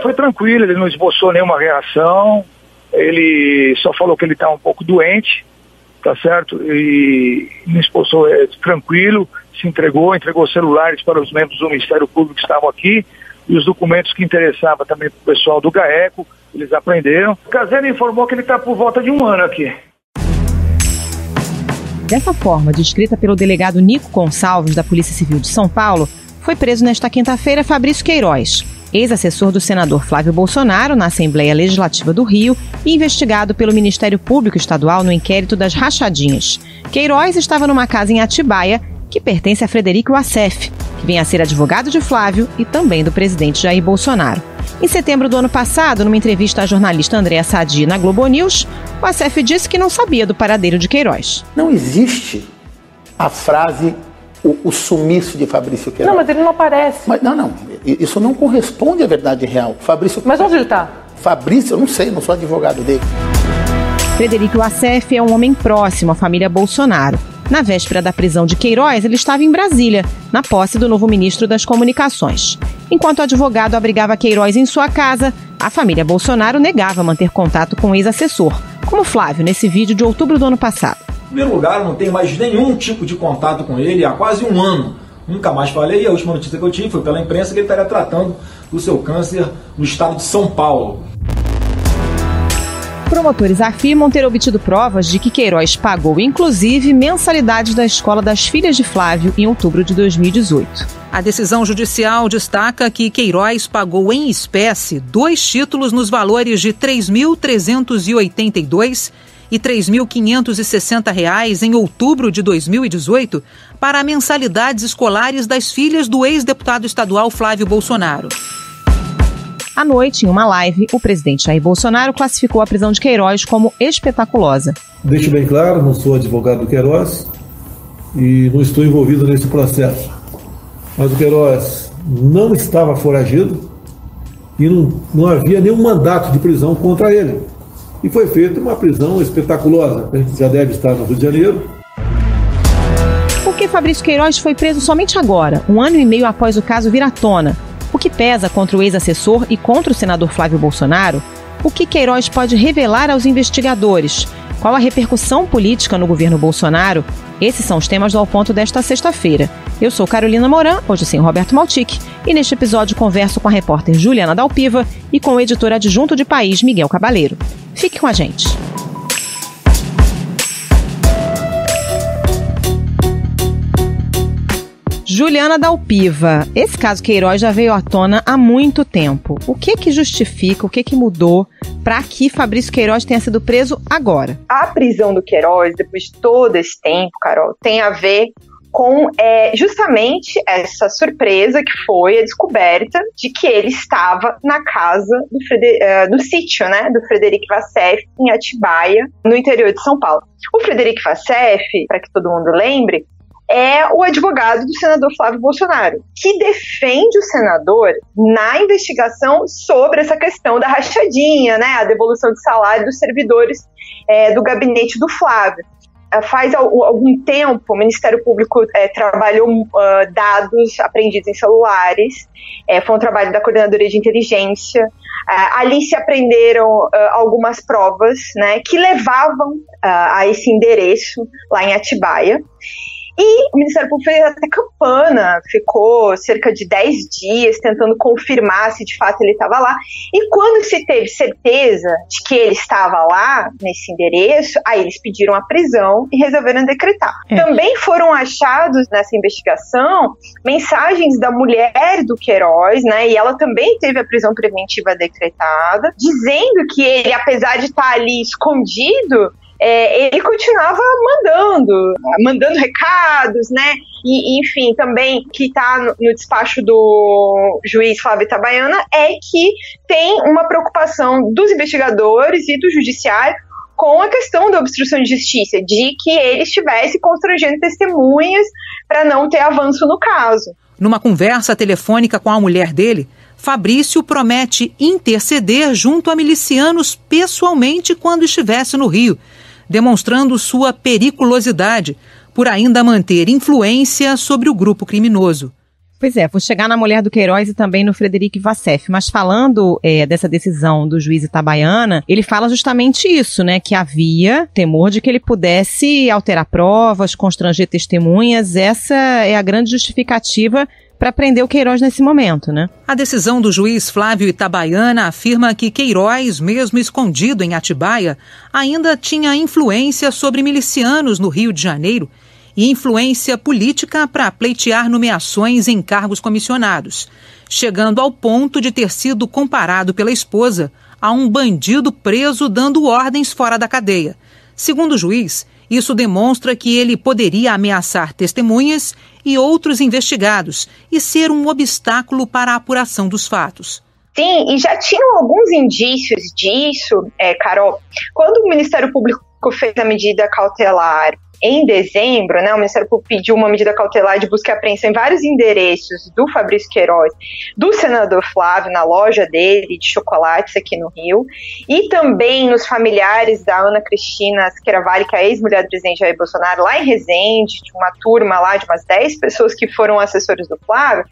Foi tranquilo, ele não esboçou nenhuma reação, ele só falou que ele está um pouco doente, tá certo? E me esboçou tranquilo, se entregou celulares para os membros do Ministério Público que estavam aqui, e os documentos que interessavam também para o pessoal do GAECO, eles apreenderam. O Cazeno informou que ele está por volta de 1 ano aqui. Dessa forma, descrita pelo delegado Nico Gonçalves, da Polícia Civil de São Paulo, foi preso nesta quinta-feira Fabrício Queiroz, ex-assessor do senador Flávio Bolsonaro na Assembleia Legislativa do Rio e investigado pelo Ministério Público Estadual no inquérito das rachadinhas. Queiroz estava numa casa em Atibaia, que pertence a Frederico Wassef, que vem a ser advogado de Flávio e também do presidente Jair Bolsonaro. Em setembro do ano passado, numa entrevista à jornalista Andréa Sadi na Globo News, Wassef disse que não sabia do paradeiro de Queiroz. Não existe a frase o sumiço de Fabrício Queiroz. Não, mas ele não aparece. Mas, não, isso não corresponde à verdade real. Fabrício... Mas onde ele está? Fabrício, eu não sei, não sou advogado dele. Frederico Wassef é um homem próximo à família Bolsonaro. Na véspera da prisão de Queiroz, ele estava em Brasília, na posse do novo ministro das Comunicações. Enquanto o advogado abrigava Queiroz em sua casa, a família Bolsonaro negava manter contato com o ex-assessor, como Flávio, nesse vídeo de outubro do ano passado. Em primeiro lugar, eu não tenho mais nenhum tipo de contato com ele há quase 1 ano. Nunca mais falei, e a última notícia que eu tive foi pela imprensa que ele estaria tratando do seu câncer no estado de São Paulo. Promotores afirmam ter obtido provas de que Queiroz pagou, inclusive, mensalidades da escola das filhas de Flávio em outubro de 2018. A decisão judicial destaca que Queiroz pagou em espécie 2 títulos nos valores de R$ 3.382 e R$ 3.560 em outubro de 2018 para mensalidades escolares das filhas do ex-deputado estadual Flávio Bolsonaro. À noite, em uma live, o presidente Jair Bolsonaro classificou a prisão de Queiroz como espetaculosa. Deixo bem claro, não sou advogado do Queiroz e não estou envolvido nesse processo. Mas o Queiroz não estava foragido e não havia nenhum mandato de prisão contra ele. E foi feita uma prisão espetaculosa. A gente já deve estar no Rio de Janeiro. Por que Fabrício Queiroz foi preso somente agora, 1 ano e meio após o caso vir à tona? O que pesa contra o ex-assessor e contra o senador Flávio Bolsonaro? O que Queiroz pode revelar aos investigadores? Qual a repercussão política no governo Bolsonaro? Esses são os temas do Ao Ponto desta sexta-feira. Eu sou Carolina Moran, hoje sem Roberto Maltic, e neste episódio converso com a repórter Juliana Dalpiva e com o editor adjunto de País, Miguel Cabaleiro. Fique com a gente. Juliana Dalpiva, esse caso Queiroz já veio à tona há muito tempo. O que justifica, o que mudou para que Fabrício Queiroz tenha sido preso agora? A prisão do Queiroz, depois de todo esse tempo, Carol, tem a ver com justamente essa surpresa que foi a descoberta de que ele estava na casa do sítio, né, do Frederico Wassef, em Atibaia, no interior de São Paulo. O Frederico Wassef, para que todo mundo lembre, é o advogado do senador Flávio Bolsonaro, que defende o senador na investigação sobre essa questão da rachadinha, né, a devolução de salário dos servidores do gabinete do Flávio. Faz algum tempo, o Ministério Público trabalhou dados apreendidos em celulares, foi um trabalho da Coordenadoria de Inteligência. Ali se apreenderam algumas provas, né, que levavam a esse endereço lá em Atibaia. E o Ministério Público fez até campana, ficou cerca de 10 dias tentando confirmar se de fato ele estava lá. E quando se teve certeza de que ele estava lá, nesse endereço, aí eles pediram a prisão e resolveram decretar. Também foram achados nessa investigação mensagens da mulher do Queiroz, né? E ela também teve a prisão preventiva decretada, dizendo que ele, apesar de estar ali escondido, ele continuava mandando recados, né? E, enfim, também que está no despacho do juiz Flávio Itabaiana é que tem uma preocupação dos investigadores e do judiciário com a questão da obstrução de justiça, de que ele estivesse constrangendo testemunhas para não ter avanço no caso. Numa conversa telefônica com a mulher dele, Fabrício promete interceder junto a milicianos pessoalmente quando estivesse no Rio, demonstrando sua periculosidade por ainda manter influência sobre o grupo criminoso. Pois é, vou chegar na mulher do Queiroz e também no Frederico Vassef, mas falando dessa decisão do juiz Itabaiana, ele fala justamente isso, né, que havia temor de que ele pudesse alterar provas, constranger testemunhas. Essa é a grande justificativa para prender o Queiroz nesse momento, né? A decisão do juiz Flávio Itabaiana afirma que Queiroz, mesmo escondido em Atibaia, ainda tinha influência sobre milicianos no Rio de Janeiro e influência política para pleitear nomeações em cargos comissionados, chegando ao ponto de ter sido comparado pela esposa a um bandido preso dando ordens fora da cadeia. Segundo o juiz, isso demonstra que ele poderia ameaçar testemunhas e outros investigados e ser um obstáculo para a apuração dos fatos. Sim, e já tinham alguns indícios disso, Carol. Quando o Ministério Público fez a medida cautelar em dezembro, né, o Ministério Público pediu uma medida cautelar de busca e apreensão em vários endereços do Fabrício Queiroz, do senador Flávio, na loja dele de chocolates aqui no Rio, e também nos familiares da Ana Cristina Schieravalli, que é a ex-mulher do presidente Jair Bolsonaro, lá em Resende, de uma turma lá de umas 10 pessoas que foram assessores do Flávio.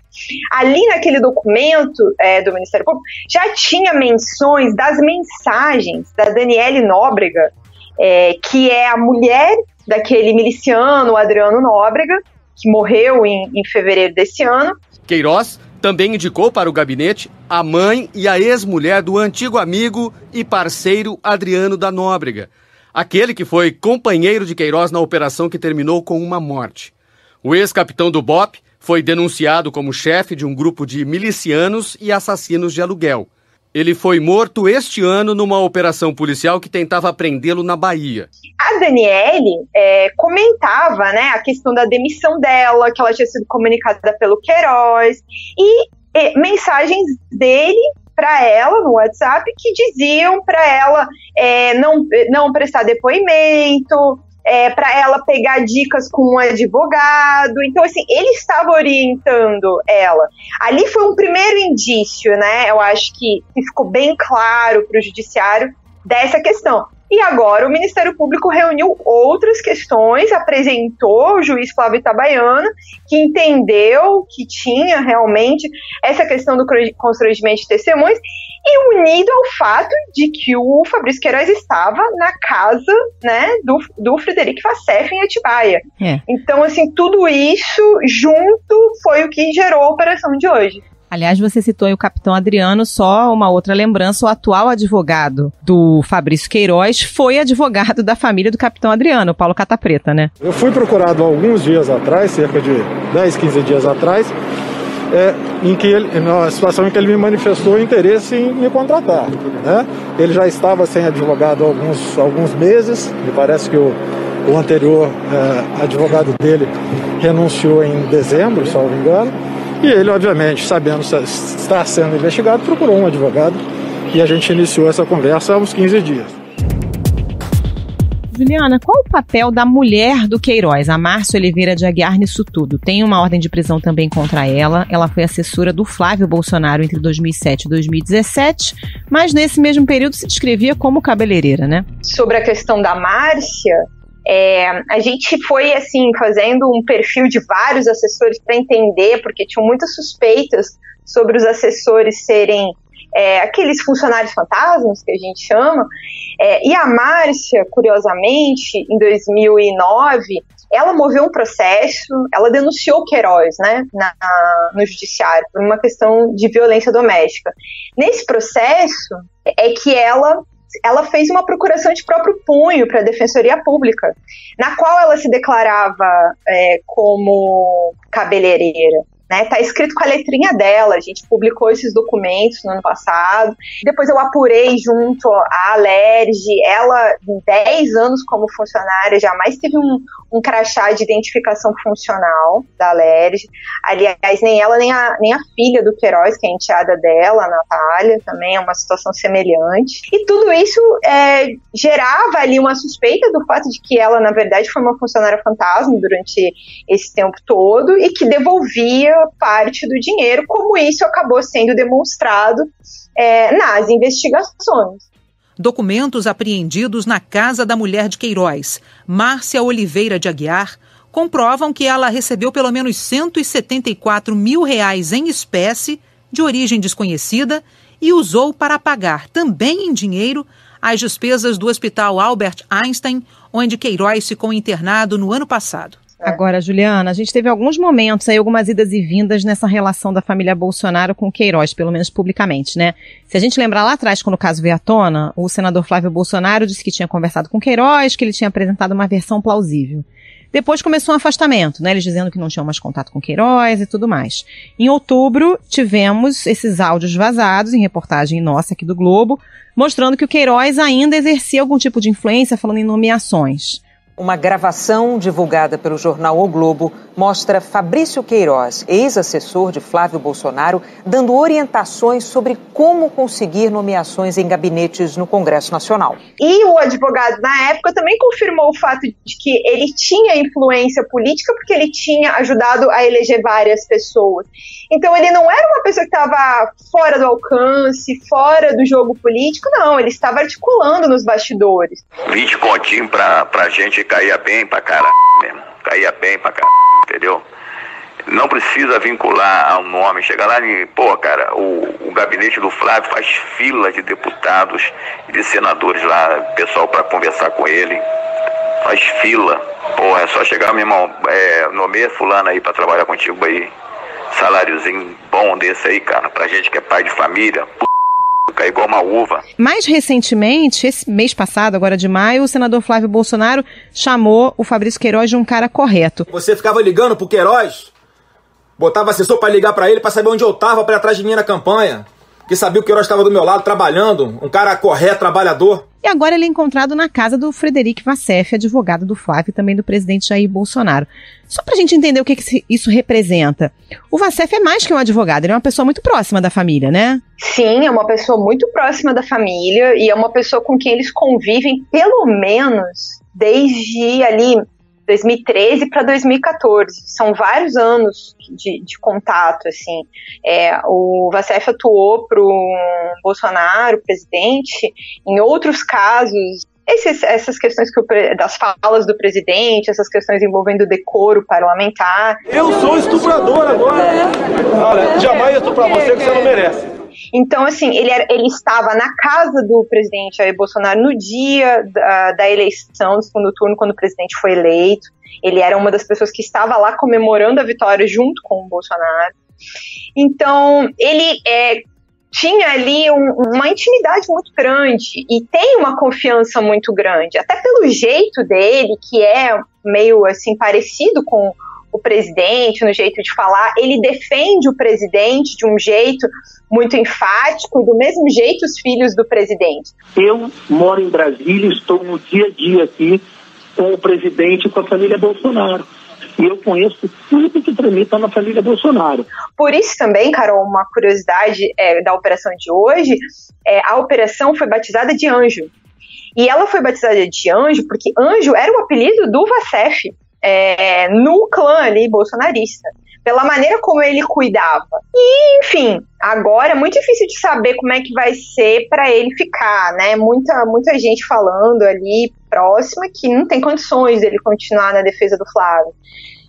Ali naquele documento do Ministério Público já tinha menções das mensagens da Daniele Nóbrega, que é a mulher daquele miliciano Adriano Nóbrega, que morreu em fevereiro desse ano. Queiroz também indicou para o gabinete a mãe e a ex-mulher do antigo amigo e parceiro Adriano da Nóbrega, aquele que foi companheiro de Queiroz na operação que terminou com uma morte. O ex-capitão do BOPE foi denunciado como chefe de um grupo de milicianos e assassinos de aluguel. Ele foi morto este ano numa operação policial que tentava prendê-lo na Bahia. A Daniele comentava, né, a questão da demissão dela, que ela tinha sido comunicada pelo Queiroz, e mensagens dele para ela no WhatsApp que diziam para ela não prestar depoimento, para ela pegar dicas com um advogado. Então, assim, ele estava orientando ela. Ali foi um primeiro indício, né? Eu acho que ficou bem claro para o judiciário dessa questão. E agora o Ministério Público reuniu outras questões, apresentou o juiz Flávio Itabaiana, que entendeu que tinha realmente essa questão do constrangimento de testemunhas, e unido ao fato de que o Fabrício Queiroz estava na casa, né, do Frederico Vassef em Atibaia. Então, assim, tudo isso junto foi o que gerou a operação de hoje. Aliás, você citou aí o capitão Adriano, só uma outra lembrança, o atual advogado do Fabrício Queiroz foi advogado da família do capitão Adriano, o Paulo Catapreta, né? Eu fui procurado alguns dias atrás, cerca de 10, 15 dias atrás, na situação em que ele me manifestou interesse em me contratar, né? Ele já estava sem advogado há alguns meses, me parece que o anterior advogado dele renunciou em dezembro, se não me engano, e ele, obviamente, sabendo estar sendo investigado, procurou um advogado e a gente iniciou essa conversa há uns 15 dias. Juliana, qual o papel da mulher do Queiroz, a Márcia Oliveira de Aguiar, nisso tudo? Tem uma ordem de prisão também contra ela. Ela foi assessora do Flávio Bolsonaro entre 2007 e 2017, mas nesse mesmo período se descrevia como cabeleireira, né? Sobre a questão da Márcia, a gente foi assim fazendo um perfil de vários assessores para entender, porque tinham muitas suspeitas sobre os assessores serem aqueles funcionários fantasmas que a gente chama, e a Márcia, curiosamente, em 2009, ela moveu um processo, ela denunciou o Queiroz, né, no judiciário, por uma questão de violência doméstica. Nesse processo é que ela fez uma procuração de próprio punho para a Defensoria Pública, na qual ela se declarava como cabeleireira. Tá escrito com a letrinha dela, a gente publicou esses documentos no ano passado, depois eu apurei junto à Alerj, ela, em 10 anos como funcionária, jamais teve um crachá de identificação funcional da Alerj. Aliás, nem ela, nem a filha do Queiroz, que é a enteada dela, a Natália, também é uma situação semelhante. E tudo isso gerava ali uma suspeita do fato de que ela, na verdade, foi uma funcionária fantasma durante esse tempo todo e que devolvia parte do dinheiro, como isso acabou sendo demonstrado nas investigações. Documentos apreendidos na casa da mulher de Queiroz, Márcia Oliveira de Aguiar, comprovam que ela recebeu pelo menos R$174 mil em espécie, de origem desconhecida, e usou para pagar, também em dinheiro, as despesas do Hospital Albert Einstein, onde Queiroz ficou internado no ano passado. Agora, Juliana, a gente teve alguns momentos aí, algumas idas e vindas nessa relação da família Bolsonaro com Queiroz, pelo menos publicamente, né? Se a gente lembrar lá atrás, quando o caso veio à tona, o senador Flávio Bolsonaro disse que tinha conversado com Queiroz, que ele tinha apresentado uma versão plausível. Depois começou um afastamento, né? Eles dizendo que não tinham mais contato com Queiroz e tudo mais. Em outubro, tivemos esses áudios vazados em reportagem nossa aqui do Globo, mostrando que o Queiroz ainda exercia algum tipo de influência, falando em nomeações. Uma gravação divulgada pelo jornal O Globo mostra Fabrício Queiroz, ex-assessor de Flávio Bolsonaro, dando orientações sobre como conseguir nomeações em gabinetes no Congresso Nacional. E o advogado, na época, também confirmou o fato de que ele tinha influência política porque ele tinha ajudado a eleger várias pessoas. Então, ele não era uma pessoa que estava fora do alcance, fora do jogo político, não. Ele estava articulando nos bastidores. 20 continhos pra gente caía bem pra caralho mesmo. Caía bem pra caralho, entendeu? Não precisa vincular a um nome. Chegar lá e, pô, cara, o gabinete do Flávio faz fila de deputados e de senadores lá, pessoal, pra conversar com ele. Faz fila. Pô, é só chegar, meu irmão, nomeia fulano aí pra trabalhar contigo aí. Saláriozinho bom desse aí, cara, pra gente que é pai de família, cai igual uma uva. Mais recentemente, esse mês passado, agora de maio, o senador Flávio Bolsonaro chamou o Fabrício Queiroz de um cara correto. Você ficava ligando pro Queiroz, botava assessor pra ligar pra ele, pra saber onde eu tava, pra ir atrás de mim na campanha, que sabia que o Queiroz estava do meu lado, trabalhando, um cara correto, trabalhador. E agora ele é encontrado na casa do Frederic Vassef, advogado do Flávio e também do presidente Jair Bolsonaro. Só pra gente entender o que isso representa. O Vassef é mais que um advogado, ele é uma pessoa muito próxima da família, né? Sim, é uma pessoa muito próxima da família e é uma pessoa com quem eles convivem pelo menos desde ali 2013 para 2014. São vários anos de contato, assim. O Vassef atuou para o Bolsonaro, presidente, em outros casos. Essas questões das falas do presidente, essas questões envolvendo decoro parlamentar. Eu sou estuprador agora. Olha, jamais estuprar você que você não merece. Então, assim, ele estava na casa do presidente Jair Bolsonaro no dia da eleição, do segundo turno, quando o presidente foi eleito. Ele era uma das pessoas que estava lá comemorando a vitória junto com o Bolsonaro. Então, ele tinha ali uma intimidade muito grande e tem uma confiança muito grande, até pelo jeito dele, que é meio assim parecido com o presidente, no jeito de falar. Ele defende o presidente de um jeito muito enfático e do mesmo jeito os filhos do presidente. Eu moro em Brasília, estou no dia a dia aqui com o presidente e com a família Bolsonaro. E eu conheço tudo que tramita na família Bolsonaro. Por isso também, Carol, uma curiosidade da operação de hoje, a operação foi batizada de Anjo. E ela foi batizada de Anjo porque Anjo era o apelido do Vassef no clã ali bolsonarista, pela maneira como ele cuidava. E, enfim, agora é muito difícil de saber como é que vai ser para ele ficar, né? Muita gente falando ali próxima que não tem condições dele continuar na defesa do Flávio.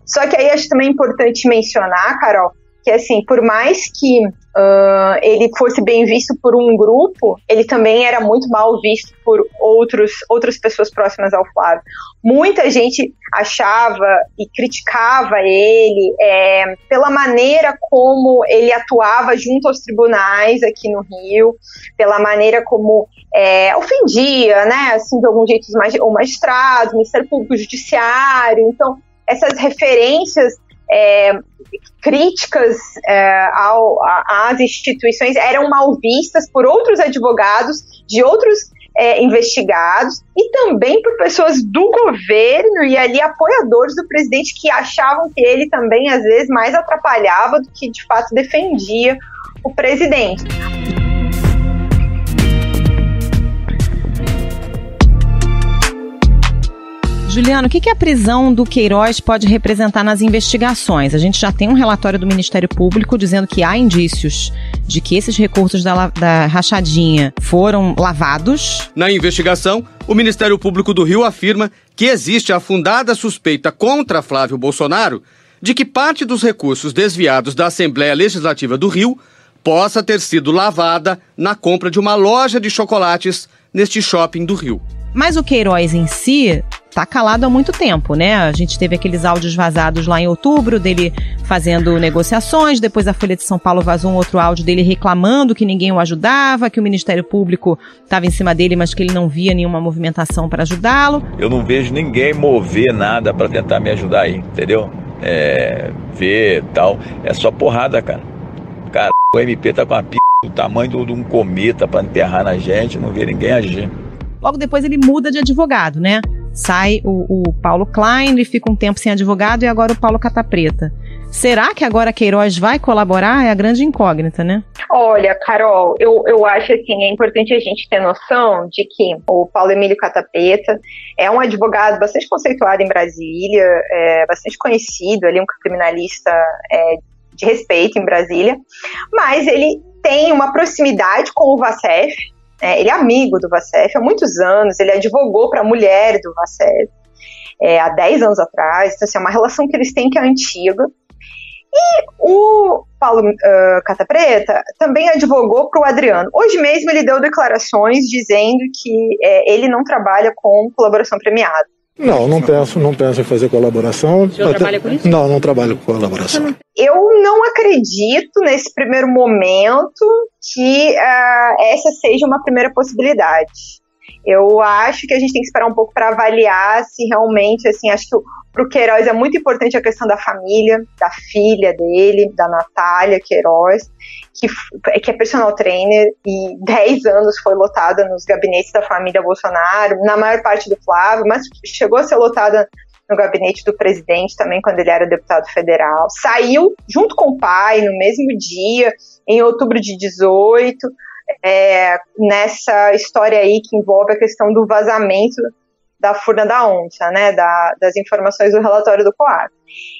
Só que aí acho também importante mencionar, Carol, que assim, por mais que ele fosse bem visto por um grupo, ele também era muito mal visto por outras pessoas próximas ao Flávio. Muita gente achava e criticava ele pela maneira como ele atuava junto aos tribunais aqui no Rio, pela maneira como ofendia, né, assim, de algum jeito o magistrado, o Ministério Público, o Judiciário. Então, essas referências críticas às instituições eram mal vistas por outros advogados de outros investigados e também por pessoas do governo e ali apoiadores do presidente que achavam que ele também às vezes mais atrapalhava do que de fato defendia o presidente. Juliano, o que a prisão do Queiroz pode representar nas investigações? A gente já tem um relatório do Ministério Público dizendo que há indícios de que esses recursos da rachadinha foram lavados. Na investigação, o Ministério Público do Rio afirma que existe a fundada suspeita contra Flávio Bolsonaro de que parte dos recursos desviados da Assembleia Legislativa do Rio possa ter sido lavada na compra de uma loja de chocolates neste shopping do Rio. Mas o Queiroz em si tá calado há muito tempo, né? A gente teve aqueles áudios vazados lá em outubro dele fazendo negociações, depois a Folha de São Paulo vazou um outro áudio dele reclamando que ninguém o ajudava, que o Ministério Público estava em cima dele, mas que ele não via nenhuma movimentação para ajudá-lo. Eu não vejo ninguém mover nada para tentar me ajudar aí, entendeu? Ver tal, é só porrada, cara. Cara, o MP tá com a p*** do tamanho de um cometa para enterrar na gente, não vê ninguém agir. Logo depois ele muda de advogado, né? Sai o Paulo Klein, ele fica um tempo sem advogado e agora o Paulo Catapreta. Será que agora Queiroz vai colaborar? É a grande incógnita, né? Olha, Carol, eu acho assim, é importante a gente ter noção de que o Paulo Emílio Catapreta é um advogado bastante conceituado em Brasília, bastante conhecido, ali um criminalista de respeito em Brasília, mas ele tem uma proximidade com o Vacef. Ele é amigo do Vacef há muitos anos, ele advogou para a mulher do Vacef há 10 anos atrás, então assim, é uma relação que eles têm que é antiga. E o Paulo Catapreta também advogou para o Adriano. Hoje mesmo ele deu declarações dizendo que ele não trabalha com colaboração premiada. Não penso em fazer colaboração. O senhor trabalha com isso? Não trabalho com colaboração. Eu não acredito, nesse primeiro momento, que essa seja uma primeira possibilidade. Eu acho que a gente tem que esperar um pouco para avaliar se realmente, assim, acho que para o Queiroz é muito importante a questão da família, da filha dele, da Natália Queiroz, que é personal trainer e 10 anos foi lotada nos gabinetes da família Bolsonaro, na maior parte do Flávio, mas chegou a ser lotada no gabinete do presidente também quando ele era deputado federal. Saiu junto com o pai no mesmo dia, em outubro de 18, nessa história aí que envolve a questão do vazamento da furna da onça, né, das informações do relatório do COAF.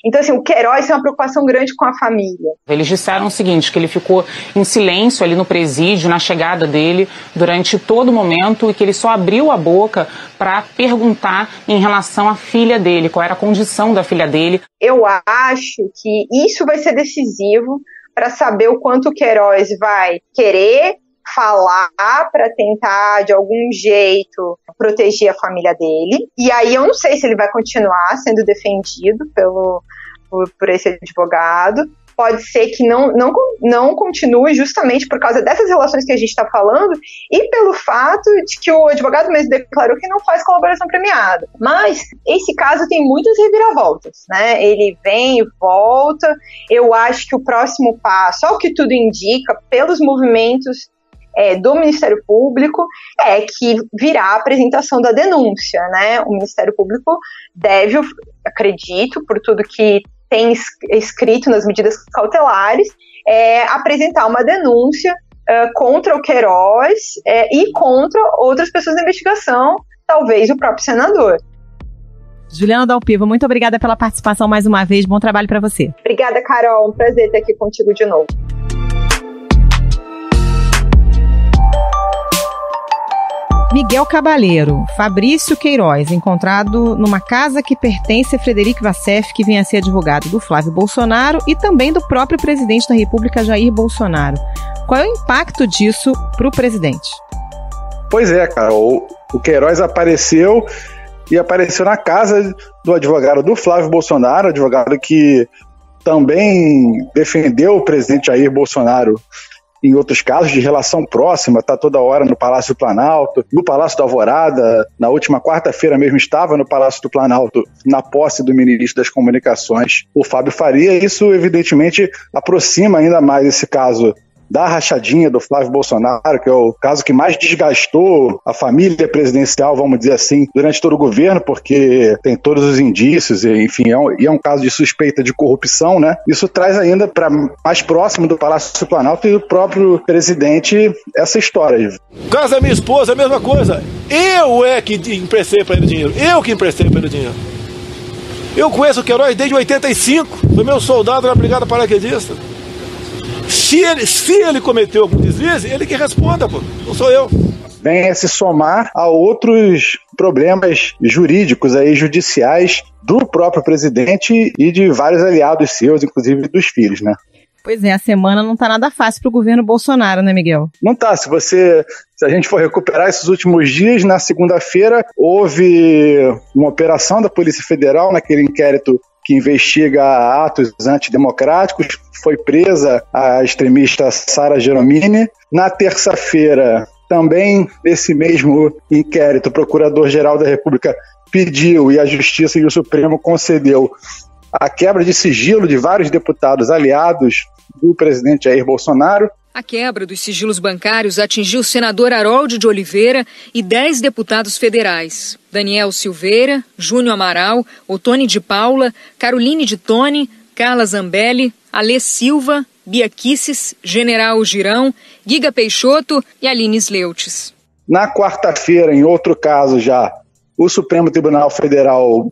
Então, assim, o Queiroz tem uma preocupação grande com a família. Eles disseram o seguinte, que ele ficou em silêncio ali no presídio, na chegada dele, durante todo o momento, e que ele só abriu a boca para perguntar em relação à filha dele, qual era a condição da filha dele. Eu acho que isso vai ser decisivo para saber o quanto o Queiroz vai querer falar para tentar, de algum jeito, proteger a família dele. E aí eu não sei se ele vai continuar sendo defendido por esse advogado. Pode ser que não continue justamente por causa dessas relações que a gente está falando e pelo fato de que o advogado mesmo declarou que não faz colaboração premiada. Mas esse caso tem muitas reviravoltas, né? Ele vem e volta. Eu acho que o próximo passo, ao que tudo indica, pelos movimentos do Ministério Público, é que virá a apresentação da denúncia, né? O Ministério Público deve, acredito, por tudo que tem escrito nas medidas cautelares, apresentar uma denúncia contra o Queiroz e contra outras pessoas da investigação, talvez o próprio senador. Juliana Dalpiva, muito obrigada pela participação mais uma vez, bom trabalho para você. Obrigada, Carol, um prazer estar aqui contigo de novo. Miguel Cabaleiro, Fabrício Queiroz, encontrado numa casa que pertence a Frederico Vacef, que vinha a ser advogado do Flávio Bolsonaro e também do próprio presidente da República, Jair Bolsonaro. Qual é o impacto disso para o presidente? Pois é, cara, o Queiroz apareceu na casa do advogado do Flávio Bolsonaro, advogado que também defendeu o presidente Jair Bolsonaro em outros casos de relação próxima, está toda hora no Palácio do Planalto, no Palácio da Alvorada. Na última quarta-feira mesmo estava no Palácio do Planalto, na posse do ministro das Comunicações, o Fábio Faria. Isso, evidentemente, aproxima ainda mais esse caso da rachadinha do Flávio Bolsonaro, que é o caso que mais desgastou a família presidencial, vamos dizer assim, durante todo o governo, porque tem todos os indícios, enfim, é um caso de suspeita de corrupção, né? Isso traz ainda para mais próximo do Palácio do Planalto e do próprio presidente essa história. Caso da minha esposa, a mesma coisa. Eu que emprestei para ele dinheiro. Eu conheço o Queiroz desde 85, foi meu soldado na Brigada Paraquedista. Se Se ele cometeu algum deslize, ele que responda, pô. Não sou eu. Vem a se somar a outros problemas jurídicos aí, judiciais do próprio presidente e de vários aliados seus, inclusive dos filhos, né? Pois é, a semana não tá nada fácil pro governo Bolsonaro, né, Miguel? Não tá. Se a gente for recuperar esses últimos dias, na segunda-feira houve uma operação da Polícia Federal naquele inquérito que investiga atos antidemocráticos. Foi presa a extremista Sara Geromini. Na terça-feira, também esse mesmo inquérito, o Procurador-Geral da República pediu e a Justiça e o Supremo concedeu a quebra de sigilo de vários deputados aliados do presidente Jair Bolsonaro. A quebra dos sigilos bancários atingiu o senador Harold de Oliveira e 10 deputados federais. Daniel Silveira, Júnior Amaral, Ottoni de Paula, Caroline de Toni, Carla Zambelli, Alê Silva, Bia Kicis, General Girão, Giga Peixoto e Aline Sleutes. Na quarta-feira, em outro caso já, o Supremo Tribunal Federal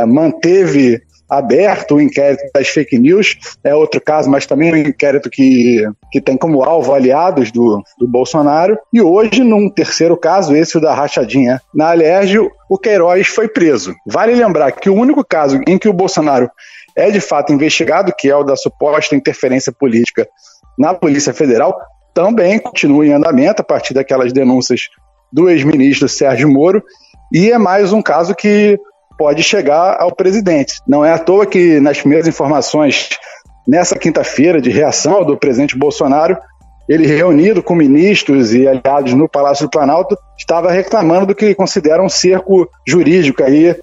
manteve aberto o inquérito das fake news. É outro caso, mas também um inquérito que tem como alvo aliados do Bolsonaro. E hoje, num terceiro caso, esse o da rachadinha na Alerj, o Queiroz foi preso. Vale lembrar que o único caso em que o Bolsonaro é de fato investigado, que é o da suposta interferência política na Polícia Federal, também continua em andamento a partir daquelas denúncias do ex-ministro Sérgio Moro, e é mais um caso que pode chegar ao presidente. Não é à toa que nas primeiras informações, nessa quinta-feira de reação do presidente Bolsonaro, ele reunido com ministros e aliados no Palácio do Planalto, estava reclamando do que ele considera um cerco jurídico aí,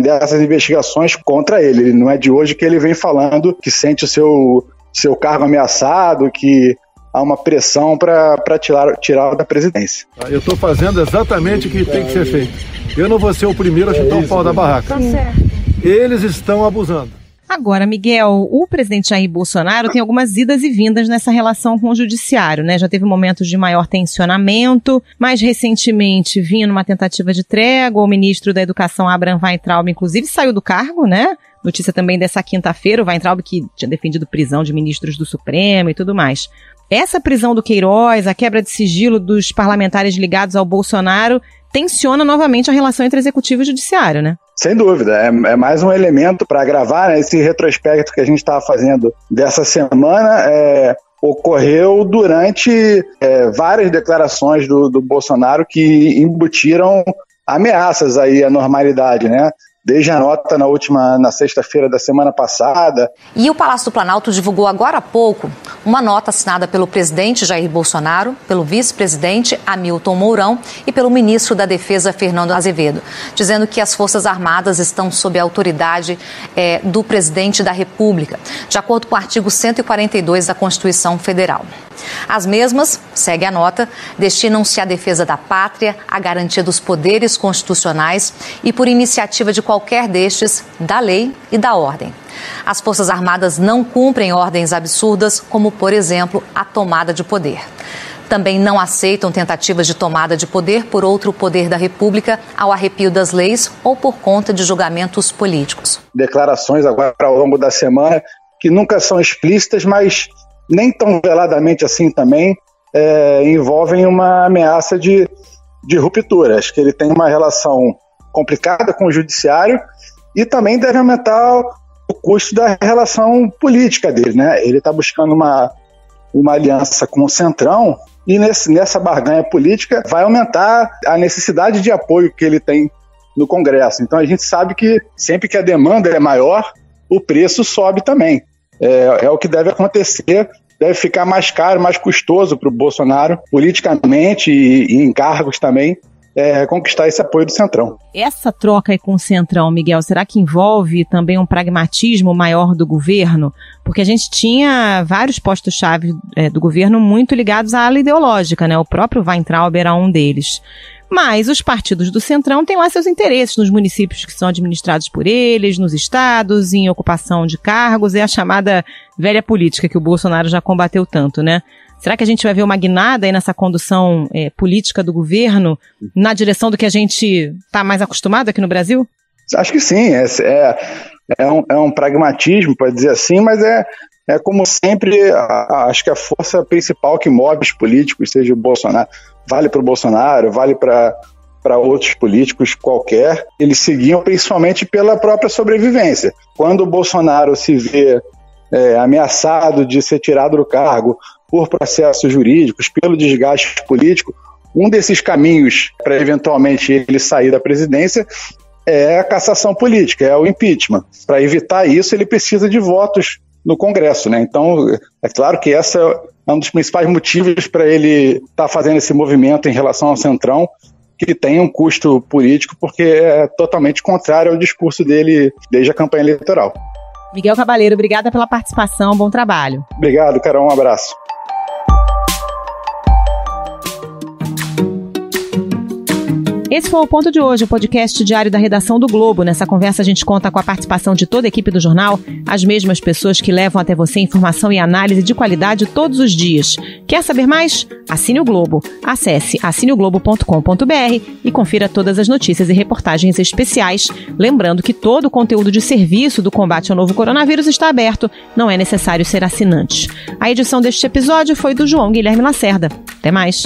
dessas investigações contra ele. Não é de hoje que ele vem falando que sente o seu cargo ameaçado, que há uma pressão para tirar da presidência. Eu estou fazendo exatamente o que tem que ser feito. Eu não vou ser o primeiro a chutar o pau da barraca. Eles estão abusando. Agora, Miguel, o presidente Jair Bolsonaro tem algumas idas e vindas nessa relação com o judiciário, né? Já teve momentos de maior tensionamento, mais recentemente vinha numa tentativa de trégua, o ministro da Educação, Abraham Weintraub, inclusive saiu do cargo, né? Notícia também dessa quinta-feira, o Weintraub que tinha defendido prisão de ministros do Supremo e tudo mais. Essa prisão do Queiroz, a quebra de sigilo dos parlamentares ligados ao Bolsonaro, tensiona novamente a relação entre executivo e judiciário, né? Sem dúvida, é mais um elemento para agravar, né, esse retrospecto que a gente estava fazendo dessa semana. Ocorreu durante várias declarações do Bolsonaro que embutiram ameaças aí à normalidade, né? Desde a nota na sexta-feira da semana passada. E o Palácio do Planalto divulgou agora há pouco uma nota assinada pelo presidente Jair Bolsonaro, pelo vice-presidente Hamilton Mourão e pelo ministro da Defesa Fernando Azevedo, dizendo que as Forças Armadas estão sob a autoridade do presidente da República, de acordo com o artigo 142 da Constituição Federal. As mesmas, segue a nota, destinam-se à defesa da pátria, à garantia dos poderes constitucionais e, por iniciativa de qualquer destes, da lei e da ordem. As Forças Armadas não cumprem ordens absurdas, como, por exemplo, a tomada de poder. Também não aceitam tentativas de tomada de poder por outro poder da República ao arrepio das leis ou por conta de julgamentos políticos. Declarações agora ao longo da semana que nunca são explícitas, mas nem tão veladamente assim também, envolvem uma ameaça de ruptura. Acho que ele tem uma relação complicada com o judiciário e também deve aumentar o custo da relação política dele, né? Ele está buscando uma aliança com o Centrão e nessa barganha política vai aumentar a necessidade de apoio que ele tem no Congresso. Então a gente sabe que sempre que a demanda é maior, o preço sobe também. É o que deve acontecer, deve ficar mais caro, mais custoso para o Bolsonaro, politicamente e em cargos também, conquistar esse apoio do Centrão. Essa troca aí com o Centrão, Miguel, será que envolve também um pragmatismo maior do governo? Porque a gente tinha vários postos-chave do governo muito ligados à ala ideológica, né? O próprio Weintraub era um deles. Mas os partidos do Centrão têm lá seus interesses nos municípios que são administrados por eles, nos estados, em ocupação de cargos, é a chamada velha política que o Bolsonaro já combateu tanto, né? Será que a gente vai ver uma guinada aí nessa condução política do governo na direção do que a gente está mais acostumado aqui no Brasil? Acho que sim, é um pragmatismo, pode dizer assim, mas como sempre, acho que a força principal que move os políticos, seja o Bolsonaro, vale para o Bolsonaro, vale para outros políticos qualquer, eles seguiam principalmente pela própria sobrevivência. Quando o Bolsonaro se vê ameaçado de ser tirado do cargo por processos jurídicos, pelo desgaste político, um desses caminhos para eventualmente ele sair da presidência é a cassação política, é o impeachment. Para evitar isso, ele precisa de votos no Congresso, né? Então, é claro que esse é um dos principais motivos para ele estar fazendo esse movimento em relação ao Centrão, que tem um custo político, porque é totalmente contrário ao discurso dele desde a campanha eleitoral. Miguel Cabaleiro, obrigada pela participação, bom trabalho. Obrigado, Carol, um abraço. Esse foi o Ponto de Hoje, o podcast diário da redação do Globo. Nessa conversa a gente conta com a participação de toda a equipe do jornal, as mesmas pessoas que levam até você informação e análise de qualidade todos os dias. Quer saber mais? Assine o Globo. Acesse assineoglobo.com.br e confira todas as notícias e reportagens especiais. Lembrando que todo o conteúdo de serviço do combate ao novo coronavírus está aberto, não é necessário ser assinante. A edição deste episódio foi do João Guilherme Lacerda. Até mais.